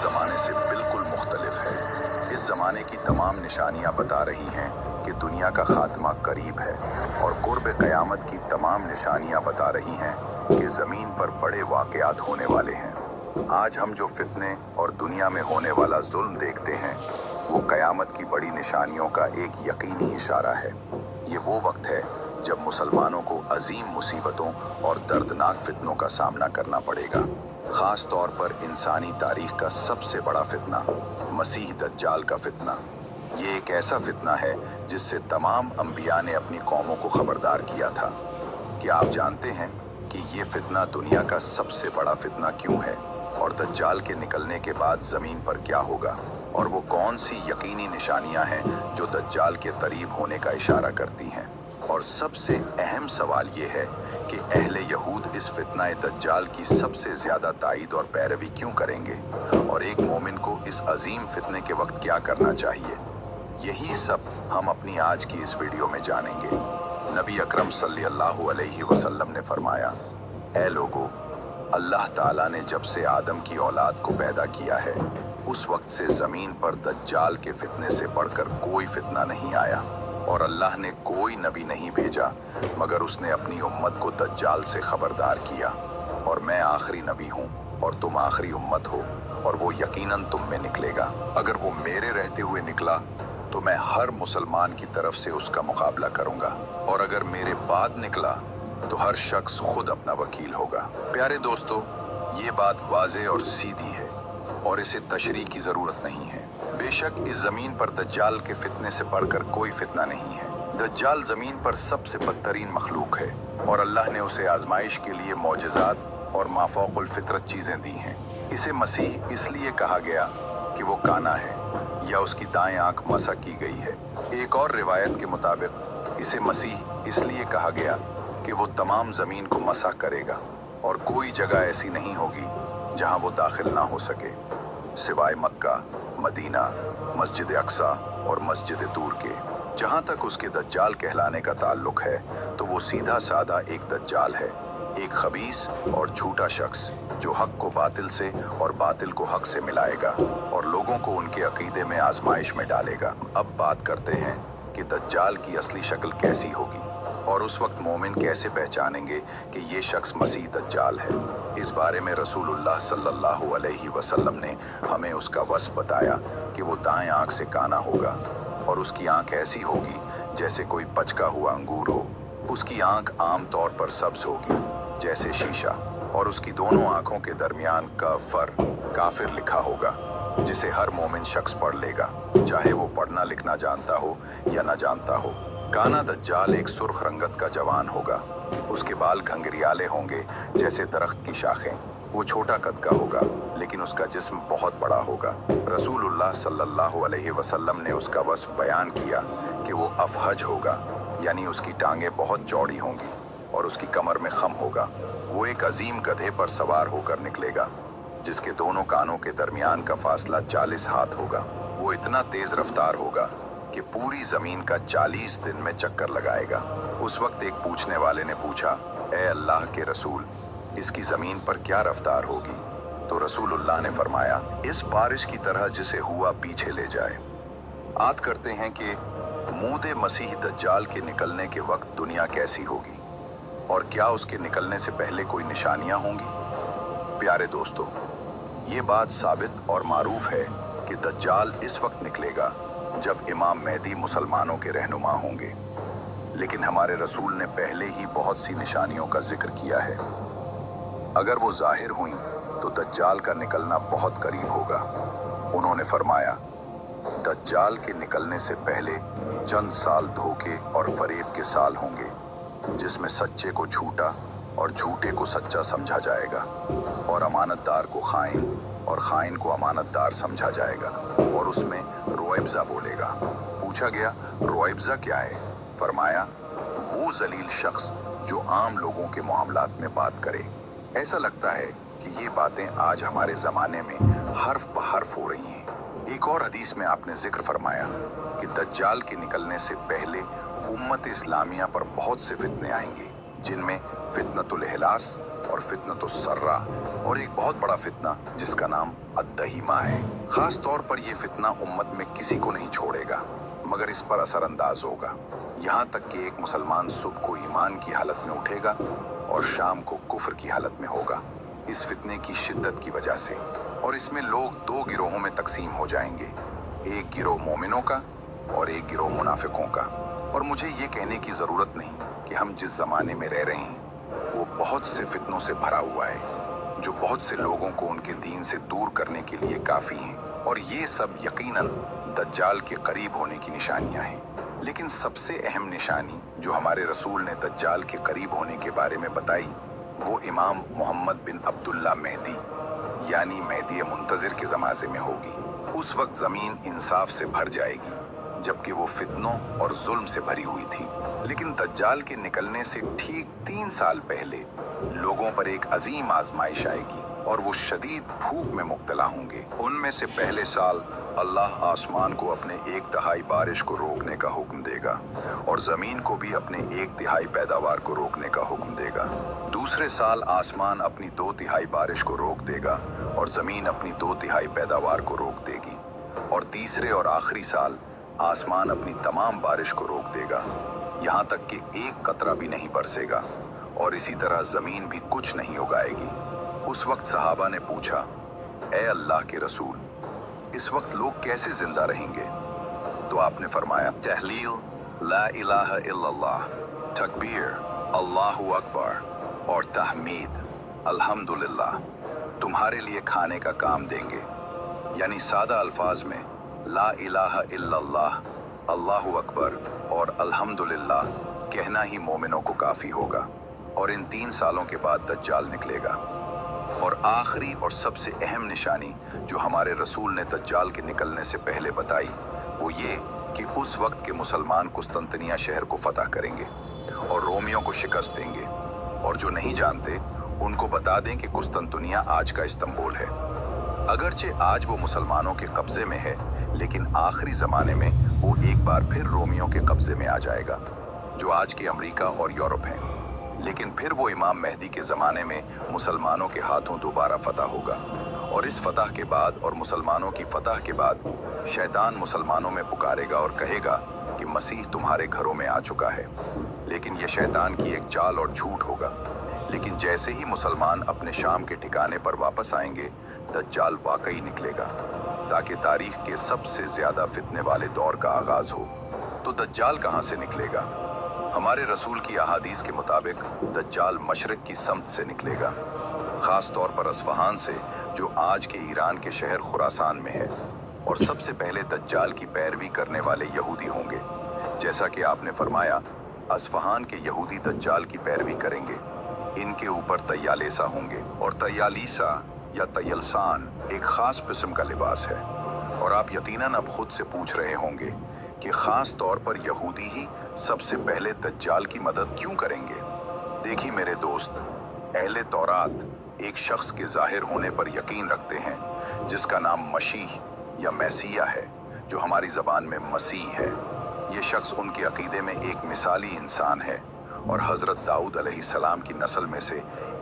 ज़माने से बिल्कुल मुख्तलिफ है। इस ज़माने की तमाम निशानियां बता रही हैं कि दुनिया का खात्मा करीब है, और कुर्ब क़यामत की तमाम निशानियां बता रही हैं कि ज़मीन पर बड़े वाक़यात होने वाले हैं। आज हम जो फितने और दुनिया में होने वाला जुल्म देखते हैं, वो क़यामत की बड़ी निशानियों का एक यकीनी इशारा है। ये वो वक्त है जब मुसलमानों को अजीम मुसीबतों और दर्दनाक फितनों का सामना करना पड़ेगा। ख़ास तौर पर इंसानी तारीख का सबसे बड़ा फितना, मसीह दज्जाल का फितना। ये एक ऐसा फितना है जिससे तमाम अंबिया ने अपनी कौमों को खबरदार किया था। क्या आप जानते हैं कि ये फितना दुनिया का सबसे बड़ा फितना क्यों है, और दज्जाल के निकलने के बाद ज़मीन पर क्या होगा, और वो कौन सी यकीनी निशानियां हैं जो दज्जाल के करीब होने का इशारा करती हैं? और सबसे अहम सवाल ये है कि अहले यहूद इस फितना दज्जाल की सबसे ज़्यादा ताईद और पैरवी क्यों करेंगे, और एक मोमिन को इस अजीम फितने के वक्त क्या करना चाहिए? यही सब हम अपनी आज की इस वीडियो में जानेंगे। नबी अकरम सल्लल्लाहु अलैहि वसल्लम ने फरमाया, ऐ लोगो, अल्लाह ताला ने जब से आदम की औलाद को पैदा किया है, उस वक्त से ज़मीन पर दज्जाल के फितने से बढ़कर कोई फितना नहीं आया, और अल्लाह ने कोई नबी नहीं भेजा मगर उसने अपनी उम्मत को दज्जाल से खबरदार किया। और मैं आखिरी नबी हूँ और तुम आखिरी उम्मत हो, और वो यकीनन तुम में निकलेगा। अगर वो मेरे रहते हुए निकला तो मैं हर मुसलमान की तरफ से उसका मुकाबला करूँगा, और अगर मेरे बाद निकला तो हर शख्स खुद अपना वकील होगा। प्यारे दोस्तों, ये बात वाज़ेह और सीधी है, और इसे तशरीह की ज़रूरत नहीं है। बेशक इस ज़मीन पर दज्जाल के फितने से बढ़कर कोई फितना नहीं है। दज्जाल ज़मीन पर सबसे बदतरीन मखलूक है, और अल्लाह ने उसे आजमाइश के लिए मौजज़ात और माफ़ौक़ुल फ़ितरत चीज़ें दी हैं। इसे मसीह इसलिए कहा गया कि वो काना है, या उसकी दाएं आंख मसा की गई है। एक और रिवायत के मुताबिक इसे मसीह इसलिए कहा गया कि वो तमाम ज़मीन को मसा करेगा, और कोई जगह ऐसी नहीं होगी जहां वो दाखिल ना हो सके, सिवाय मक्का, मदीना, मस्जिद अक्सा और मस्जिद तूर के। जहां तक उसके दज्जाल कहलाने का ताल्लुक है, तो वो सीधा साधा एक दज्जाल है, एक खबीस और झूठा शख्स जो हक को बातिल से और बातिल को हक से मिलाएगा और लोगों को उनके अकीदे में आजमाइश में डालेगा। अब बात करते हैं कि दज्जाल की असली शक्ल कैसी होगी, और उस वक्त मोमिन कैसे पहचानेंगे कि ये शख्स मसीह दज्जाल है। इस बारे में रसूलुल्लाह सल्लल्लाहु अलैहि वसल्लम ने हमें उसका वस्फ बताया कि वो दाएं आंख से काना होगा, और उसकी आंख ऐसी होगी जैसे कोई पचका हुआ अंगूर हो। उसकी आंख आम तौर पर सब्ज होगी जैसे शीशा, और उसकी दोनों आंखों के दरमियान का फर काफिर लिखा होगा, जिसे हर मोमिन शख्स पढ़ लेगा, चाहे वो पढ़ना लिखना जानता हो या ना जानता हो। काना दज्जाल एक सुर्ख रंगत का जवान होगा। उसके बाल घंघरियाले होंगे जैसे दरख्त की शाखें। वो छोटा कद का होगा, लेकिन उसका जिस्म बहुत बड़ा होगा। रसूलुल्लाह सल्लल्लाहु अलैहि वसल्लम ने उसका वस्फ बयान किया कि वो अफहज होगा, यानी उसकी टांगें बहुत चौड़ी होंगी और उसकी कमर में खम होगा। वो एक अजीम गधे पर सवार होकर निकलेगा, जिसके दोनों कानों के दरमियान का फासला 40 हाथ होगा। वो इतना तेज रफ्तार होगा कि पूरी जमीन का 40 दिन में चक्कर लगाएगा। उस वक्त एक पूछने वाले ने पूछा, ए अल्लाह के रसूल, इसकी जमीन पर क्या रफ्तार होगी? तो रसूलुल्लाह ने फरमाया, इस बारिश की तरह जिसे हुआ पीछे ले जाए। बात करते हैं कि मूदे मसीह दज्जाल के निकलने के वक्त दुनिया कैसी होगी, और क्या उसके निकलने से पहले कोई निशानियां होंगी? प्यारे दोस्तों, ये बात साबित और मारूफ है कि दज्जाल इस वक्त निकलेगा जब इमाम मेहदी मुसलमानों के रहनुमा होंगे। लेकिन हमारे रसूल ने पहले ही बहुत सी निशानियों का जिक्र किया है। अगर वो जाहिर हुई तो दज्जाल का निकलना बहुत करीब होगा। उन्होंने फरमाया, दज्जाल के निकलने से पहले चंद साल धोखे और फरेब के साल होंगे, जिसमें सच्चे को झूठा और झूठे को सच्चा समझा जाएगा, और अमानतदार को खाइन और खाइन को अमानतदार समझा जाएगा, और उसमें रोएब्जा बोलेगा। पूछा गया, रोएब्जा क्या है? फरमाया, वो जलील शख्स जो आम लोगों के मामलात में बात करे। ऐसा लगता है कि ये बातें आज हमारे ज़माने में हर्फ ब हर्फ हो रही हैं। एक और हदीस में आपने जिक्र फरमाया कि दज्जाल के निकलने से पहले उम्मत इस्लामिया पर बहुत से फितने आएंगे, जिनमें फितनतुल इहलास और फितनतुस सर्रा, और एक बहुत बड़ा फितना जिसका नाम अद्दहीमा है। खास तौर पर यह फितना उम्मत में किसी को नहीं छोड़ेगा मगर इस पर असरअंदाज होगा, यहाँ तक कि एक मुसलमान सुबह को ईमान की हालत में उठेगा और शाम को कुफ्र की हालत में होगा, इस फितने की शिद्दत की वजह से। और इसमें लोग दो गिरोहों में तकसीम हो जाएंगे, एक गिरोह मोमिनों का और एक गिरोह मुनाफिकों का। और मुझे ये कहने की ज़रूरत नहीं कि हम जिस ज़माने में रह रहे हैं वो बहुत से फितनों से भरा हुआ है, जो बहुत से लोगों को उनके दीन से दूर करने के लिए काफ़ी हैं। और ये सब यकीनन दज्जाल के करीब होने की निशानियां हैं। लेकिन सबसे अहम निशानी जो हमारे रसूल ने दज्जाल के करीब होने के बारे में बताई वो इमाम मोहम्मद बिन अब्दुल्ला मेहदी यानी मेहदी मुंतज़िर के ज़माने में होगी। उस वक्त ज़मीन इंसाफ से भर जाएगी जबकि वो फितनों और जुल्म से भरी हुई थी। लेकिन दज्जाल के निकलने से ठीक 3 साल पहले लोगों पर एक अजीम आजमाइश आएगी और वो शदीद भूख में मुब्तला होंगे। उनमें से पहले साल अल्लाह आसमान को अपने 1/3 बारिश को रोकने का हुक्म देगा और ज़मीन को भी अपने 1/3 पैदावार को रोकने का हुक्म देगा। दूसरे साल आसमान अपनी 2/3 बारिश को रोक देगा और ज़मीन अपनी 2/3 पैदावार को रोक देगी। और तीसरे और आखिरी साल आसमान अपनी तमाम बारिश को रोक देगा, यहाँ तक कि एक कतरा भी नहीं बरसेगा और इसी तरह ज़मीन भी कुछ नहीं उगाएगी। उस वक्त सहाबा ने पूछा, ए अल्लाह के रसूल, इस वक्त लोग कैसे जिंदा रहेंगे? तो आपने फरमाया, तहलील ला इलाहा इल्लल्लाह, तकबीर अल्लाहु अकबर और तहमीद अल्हम्दुलिल्लाह तुम्हारे लिए खाने का काम देंगे। यानी सादा अल्फाज में ला इलाहा इल्लल्लाह, अल्लाहु अकबर और अल्हम्दुलिल्लाह कहना ही मोमिनों को काफ़ी होगा। और इन 3 सालों के बाद दज्जाल निकलेगा। और आखिरी और सबसे अहम निशानी जो हमारे रसूल ने दज्जाल के निकलने से पहले बताई वो ये कि उस वक्त के मुसलमान कुस्तंतनिया शहर को फतह करेंगे और रोमियों को शिकस्त देंगे। और जो नहीं जानते उनको बता दें कि कुस्तंतनिया आज का इस्तांबुल है। अगरचे आज वो मुसलमानों के कब्जे में है, लेकिन आखिरी ज़माने में वो एक बार फिर रोमियों के कब्जे में आ जाएगा, जो आज के अमेरिका और यूरोप हैं। लेकिन फिर वो इमाम मेहदी के ज़माने में मुसलमानों के हाथों दोबारा फतह होगा। और इस फतह के बाद और मुसलमानों की फतह के बाद शैतान मुसलमानों में पुकारेगा और कहेगा कि मसीह तुम्हारे घरों में आ चुका है। लेकिन यह शैतान की एक चाल और झूठ होगा। लेकिन जैसे ही मुसलमान अपने शाम के ठिकाने पर वापस आएंगे, दज्जाल वाकई निकलेगा ताकि तारीख के सबसे ज़्यादा फितने वाले दौर का आगाज़ हो। तो दज्जाल कहाँ से निकलेगा? हमारे रसूल की अहादीस के मुताबिक दज्जाल मशरिक की समत से निकलेगा, ख़ास तौर पर अस्फहान से, जो आज के ईरान के शहर खुरासान में है। और सबसे पहले दज्जाल की पैरवी करने वाले यहूदी होंगे। जैसा कि आपने फरमाया, अस्फहान के यहूदी दज्जाल की पैरवी करेंगे। इनके ऊपर तैयालेसा होंगे और तैयालीसा या तयलसान एक ख़ास किस्म का लिबास है। और आप यकीनन अब खुद से पूछ रहे होंगे कि ख़ास तौर पर यहूदी ही सबसे पहले दज्जाल की मदद क्यों करेंगे? देखिए मेरे दोस्त, अहले तौरात एक शख्स के ज़ाहिर होने पर यकीन रखते हैं जिसका नाम मसीह या मैसिया है, जो हमारी ज़बान में मसीह है। ये शख्स उनके अकीदे में एक मिसाली इंसान है और हज़रत दाऊद अलैहिस्सलाम की नस्ल में से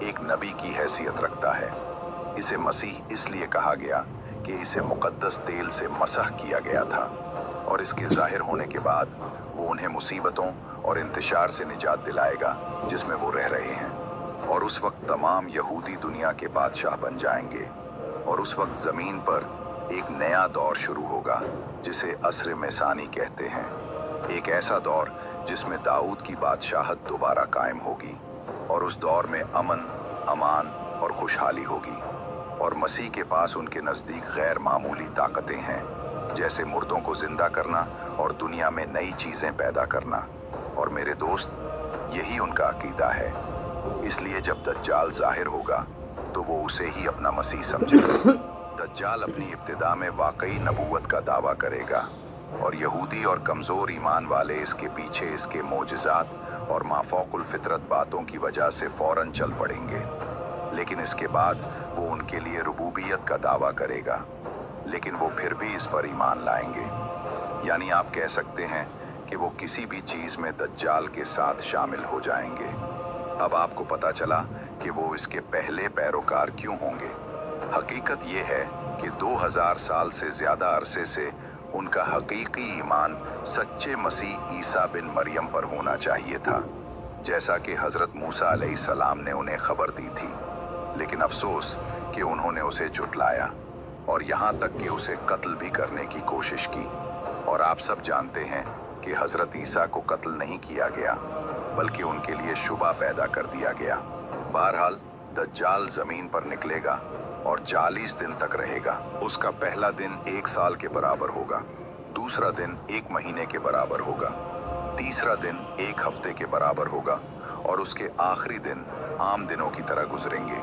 एक नबी की हैसियत रखता है। इसे मसीह इसलिए कहा गया कि इसे मुक़द्दस तेल से मसह किया गया था और इसके ज़ाहिर होने के बाद वो उन्हें मुसीबतों और इंतशार से निजात दिलाएगा जिसमें वो रह रहे हैं। और उस वक्त तमाम यहूदी दुनिया के बादशाह बन जाएंगे और उस वक्त ज़मीन पर एक नया दौर शुरू होगा जिसे असर मैसानी कहते हैं। एक ऐसा दौर जिसमें दाऊद की बादशाहत दोबारा कायम होगी और उस दौर में अमन, अमान और खुशहाली होगी। और मसीह के पास उनके नज़दीक गैर मामूली ताकतें हैं, जैसे मुर्दों को जिंदा करना और दुनिया में नई चीज़ें पैदा करना। और मेरे दोस्त, यही उनका अकीदा है। इसलिए जब दज्जाल ज़ाहिर होगा तो वो उसे ही अपना मसीह समझेगा। दज्जाल अपनी इब्तिदा में वाकई नबूवत का दावा करेगा और यहूदी और कमज़ोर ईमान वाले इसके पीछे इसके मोजज़ात और माफ़ौकुल फितरत बातों की वजह से फ़ौरन चल पड़ेंगे। लेकिन इसके बाद वो उनके लिए रुबूबियत का दावा करेगा, लेकिन वो फिर भी इस पर ईमान लाएंगे। यानी आप कह सकते हैं कि वो किसी भी चीज़ में दज्जाल के साथ शामिल हो जाएंगे। अब आपको पता चला कि वो इसके पहले पैरोकार क्यों होंगे। हकीकत ये है कि 2000 साल से ज्यादा अरसे से उनका हकीकी ईमान सच्चे मसीह ईसा बिन मरियम पर होना चाहिए था, जैसा कि हजरत मूसा अलैहिस्सलाम ने उन्हें खबर दी थी। लेकिन अफसोस कि उन्होंने उसे झुटलाया और यहाँ तक कि उसे कत्ल भी करने की कोशिश की। और आप सब जानते हैं कि हजरत ईसा को कत्ल नहीं किया गया, बल्कि उनके लिए शुबा पैदा कर दिया गया। बहरहाल दज्जाल जमीन पर निकलेगा और 40 दिन तक रहेगा। उसका पहला दिन 1 साल के बराबर होगा, दूसरा दिन 1 महीने के बराबर होगा, तीसरा दिन 1 हफ्ते के बराबर होगा और उसके आखिरी दिन आम दिनों की तरह गुजरेंगे।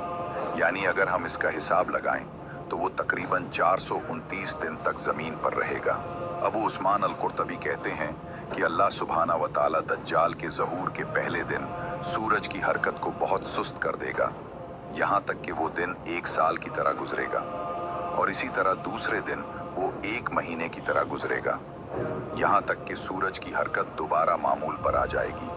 यानी अगर हम इसका हिसाब लगाएं तो वो तकरीबन 429 दिन तक जमीन पर रहेगा। अबू उस्मान अल-कुर्तबी कहते हैं कि अल्लाह सुब्हाना व तआला दज्जाल के ज़हूर के पहले दिन सूरज की हरकत को बहुत सुस्त कर देगा, यहाँ तक कि वो दिन 1 साल की तरह गुजरेगा और इसी तरह दूसरे दिन वो 1 महीने की तरह गुजरेगा, यहाँ तक कि सूरज की हरकत दोबारा मामूल पर आ जाएगी।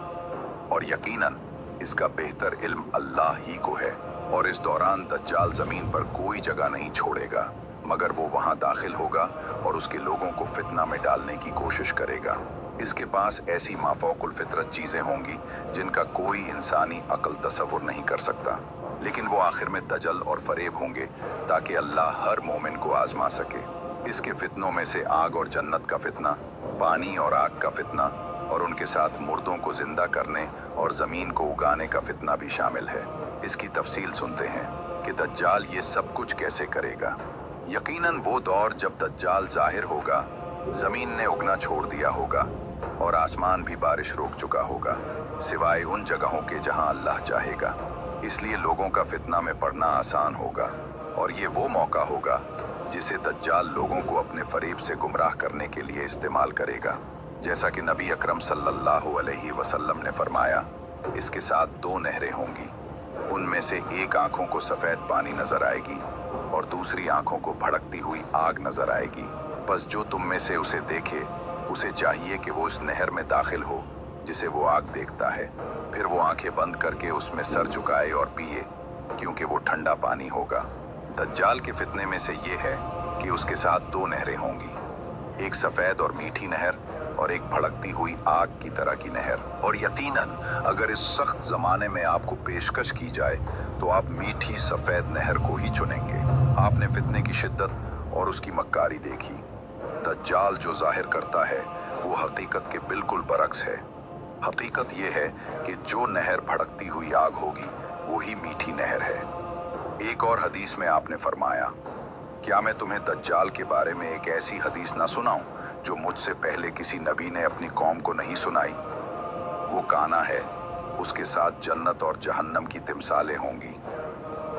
और यकीनन इसका बेहतर इल्म अल्लाह ही को है। और इस दौरान दज्जाल जमीन पर कोई जगह नहीं छोड़ेगा, मगर वो वहां दाखिल होगा और उसके लोगों को फितना में डालने की कोशिश करेगा। इसके पास ऐसी माफौकुल फितरत चीजें होंगी जिनका कोई इंसानी अक्ल तसव्वुर नहीं कर सकता, लेकिन वो आखिर में दजल और फरेब होंगे ताकि अल्लाह हर मोमिन को आजमा सके। इसके फितनों में से आग और जन्नत का फितना, पानी और आग का फितना और उनके साथ मुर्दों को जिंदा करने और जमीन को उगाने का फितना भी शामिल है। इसकी तफसील सुनते हैं कि दज्जाल ये सब कुछ कैसे करेगा। यकीनन वो दौर जब दज्जाल जाहिर होगा, जमीन ने उगना छोड़ दिया होगा और आसमान भी बारिश रोक चुका होगा, सिवाय उन जगहों के जहां अल्लाह चाहेगा। इसलिए लोगों का फितना में पड़ना आसान होगा और ये वो मौका होगा जिसे दज्जाल लोगों को अपने फरेब से गुमराह करने के लिए इस्तेमाल करेगा। जैसा कि नबी अकरम सल्लल्लाहु अलैहि वसल्लम ने फरमाया, इसके साथ 2 नहरें होंगी, उनमें से एक आंखों को सफेद पानी नजर आएगी और दूसरी आंखों को भड़कती हुई आग नजर आएगी। बस जो तुम में से उसे देखे, उसे चाहिए कि वो इस नहर में दाखिल हो जिसे वो आग देखता है, फिर वो आंखें बंद करके उसमें सर झुकाए और पिए, क्योंकि वो ठंडा पानी होगा। दज्जाल के फितने में से ये है कि उसके साथ 2 नहरें होंगी, एक सफेद और मीठी नहर और एक भड़कती हुई आग की तरह की नहर। और यकीनन अगर इस सख्त जमाने में आपको पेशकश की जाए तो आप मीठी सफेद नहर को ही चुनेंगे। आपने फितने की शिद्दत और उसकी मक्कारी देखी। दज्जाल जो जाहिर करता है वो हकीकत के बिल्कुल बरक्स है। हकीकत ये है कि जो नहर भड़कती हुई आग होगी वही मीठी नहर है। एक और हदीस में आपने फरमाया, क्या मैं तुम्हें दज्जाल के बारे में एक ऐसी हदीस ना सुनाऊं जो मुझसे पहले किसी नबी ने अपनी कौम को नहीं सुनाई। वो काना है, उसके साथ जन्नत और जहन्नम की तिमसालें होंगी,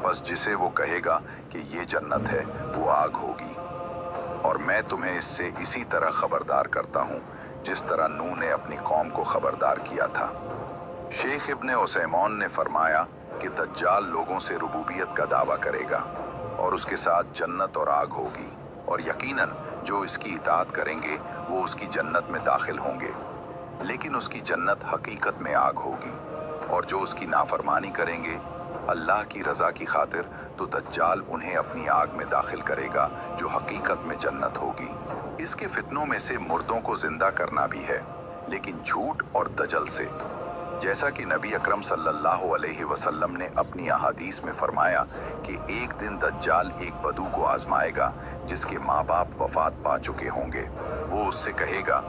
बस जिसे वो कहेगा कि ये जन्नत है वो आग होगी। और मैं तुम्हें इससे इसी तरह खबरदार करता हूँ जिस तरह नूह ने अपनी कौम को खबरदार किया था। शेख इब्ने उसैमोन ने फरमाया कि दज्जाल लोगों से रुबूबियत का दावा करेगा और उसके साथ जन्नत और आग होगी, और यकीनन जो इसकी इताअत करेंगे वो उसकी जन्नत में दाखिल होंगे, लेकिन उसकी जन्नत हकीकत में आग होगी। और जो उसकी नाफरमानी करेंगे अल्लाह की रजा की खातिर, तो दज्जाल उन्हें अपनी आग में दाखिल करेगा जो हकीकत में जन्नत होगी। इसके फितनों में से मुर्दों को जिंदा करना भी है, लेकिन झूठ और दजल से। जैसा कि नबी अकरम सल्लल्लाहु अलैहि वसल्लम ने अपनी अहादीस में फरमाया कि एक दिन दज्जाल एक बदू को आजमाएगा जिसके माँ बाप वफात पा चुके होंगे। वो उससे कहेगा,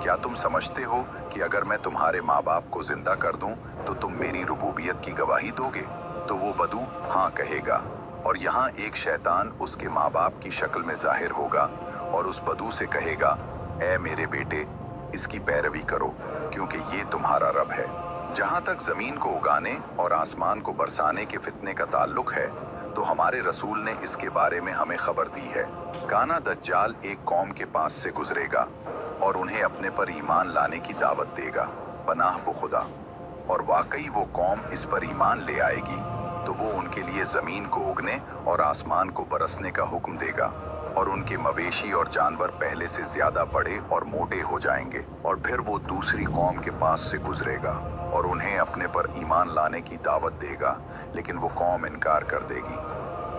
क्या तुम समझते हो कि अगर मैं तुम्हारे माँ बाप को जिंदा कर दूं तो तुम मेरी रुबूबियत की गवाही दोगे? तो वो बदू हाँ कहेगा, और यहाँ एक शैतान उसके माँ बाप की शक्ल में जाहिर होगा और उस बदू से कहेगा, ऐ मेरे बेटे, इसकी पैरवी करो क्योंकि ये तुम्हारा रब है। जहाँ तक जमीन को उगाने और आसमान को बरसाने के फितने का ताल्लुक है, तो हमारे रसूल ने इसके बारे में हमें खबर दी है। काना दज्जाल एक कौम के पास से गुजरेगा और उन्हें अपने पर ईमान लाने की दावत देगा, पनाह बुखुदा, और वाकई वो कौम इस पर ईमान ले आएगी तो वो उनके लिए जमीन को उगने और आसमान को बरसने का हुक्म देगा और उनके मवेशी और जानवर पहले से ज्यादा बड़े और मोटे हो जाएंगे। और फिर वो दूसरी कौम के पास से गुजरेगा और उन्हें अपने पर ईमान लाने की दावत देगा, लेकिन वो कौम इनकार कर देगी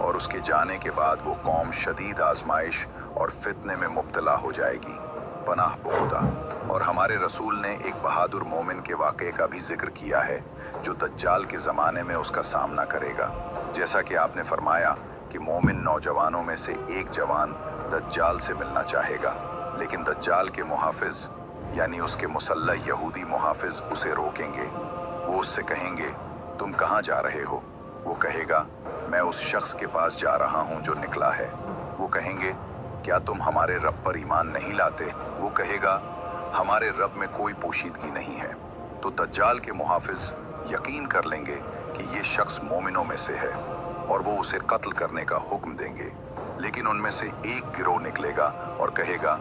और उसके जाने के बाद वो कौम शदीद आजमाइश और फितने में मुब्तला हो जाएगी। पनाह खुदा। और हमारे रसूल ने एक बहादुर मोमिन के वाक़े का भी जिक्र किया है जो दज्जाल के ज़माने में उसका सामना करेगा। जैसा कि आपने फरमाया कि मोमिन नौजवानों में से एक जवान दज्जाल से मिलना चाहेगा, लेकिन दज्जाल के मुहाफिज यानी उसके मुसल्लह यहूदी मुहाफिज उसे रोकेंगे। वो उससे कहेंगे, तुम कहाँ जा रहे हो? वो कहेगा, मैं उस शख्स के पास जा रहा हूँ जो निकला है। वो कहेंगे, क्या तुम हमारे रब पर ईमान नहीं लाते? वो कहेगा, हमारे रब में कोई पोशीदगी नहीं है। तो दज्जाल के मुहाफिज यकीन कर लेंगे कि ये शख्स मोमिनों में से है और वो उसे कत्ल करने का हुक्म देंगे। लेकिन उनमें से एक गिरोह निकलेगा और कहेगा,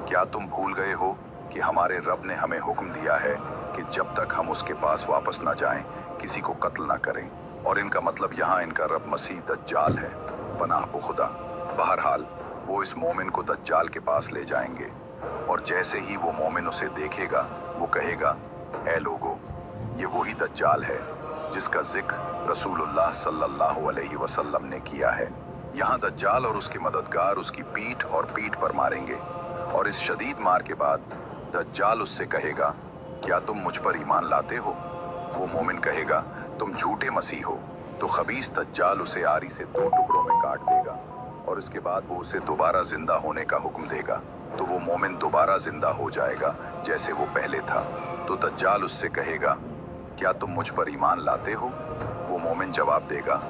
क्या तुम भूल गए हो कि हमारे रब ने हमें हुक्म दिया है कि जब तक हम उसके पास वापस ना जाएं किसी को कत्ल ना करें। और इनका मतलब यहाँ इनका रब मसीह दज्जाल है। पनाह खुदा। बहरहाल वो इस मोमिन को दज्जाल के पास ले जाएंगे और जैसे ही वो मोमिन उसे देखेगा वो कहेगा, ऐ लोगो, ये वही दज्जाल है जिसका जिक्र रसूलुल्लाह सल्लल्लाहु अलैहि वसल्लम ने किया है। यहाँ दज्जाल और उसके मददगार उसकी पीठ और पीठ पर मारेंगे और इस शदीद मार के बाद दज्जाल उससे कहेगा, क्या तुम मुझ पर ईमान लाते हो? वो मोमिन कहेगा, तुम झूठे मसीह हो। तो खबीस दज्जाल उसे आरी से 2 टुकड़ों में काट देगा और उसके बाद वो उसे दोबारा जिंदा होने का हुक्म देगा। तो वो मोमिन दोबारा जिंदा हो जाएगा जैसे वो पहले था। तो दज्जाल उससे कहेगा, क्या तुम मुझ पर ईमान लाते हो? वो मोमिन जवाब देगा,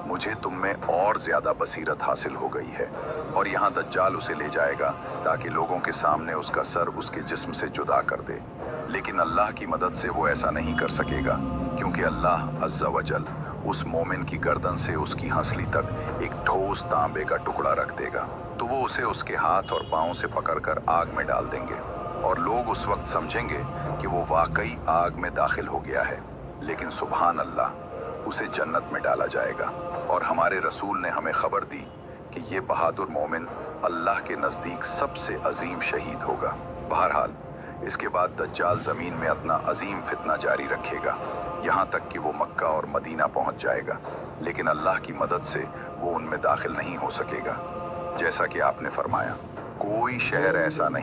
मुझे तुम में और ज्यादा बसीरत हासिल हो गई है। और यहाँ दज्जाल उसे ले जाएगा ताकि लोगों के सामने उसका सर उसके जिस्म से जुदा कर दे। लेकिन अल्लाह की मदद से वो ऐसा नहीं कर सकेगा, क्योंकि अल्लाह अज़्ज़ा वजल उस मोमिन की गर्दन से उसकी हंसली तक एक ठोस तांबे का टुकड़ा रख देगा। तो वो उसे उसके हाथ और पाँव से पकड़कर आग में डाल देंगे और लोग उस वक्त समझेंगे कि वो वाकई आग में दाखिल हो गया है। लेकिन सुभान अल्लाह, उसे जन्नत में डाला जाएगा। और हमारे रसूल ने हमें खबर दी कि ये बहादुर मोमिन अल्लाह के नज़दीक सबसे अजीम शहीद होगा। बहरहाल इसके बाद दज्जाल ज़मीन में अपना अजीम फितना जारी रखेगा, यहाँ तक कि वो मक्का और मदीना पहुँच जाएगा, लेकिन अल्लाह की मदद से वो उनमें दाखिल नहीं हो सकेगा। जैसा कि आपने फरमाया, कोई शहर ऐसा नहीं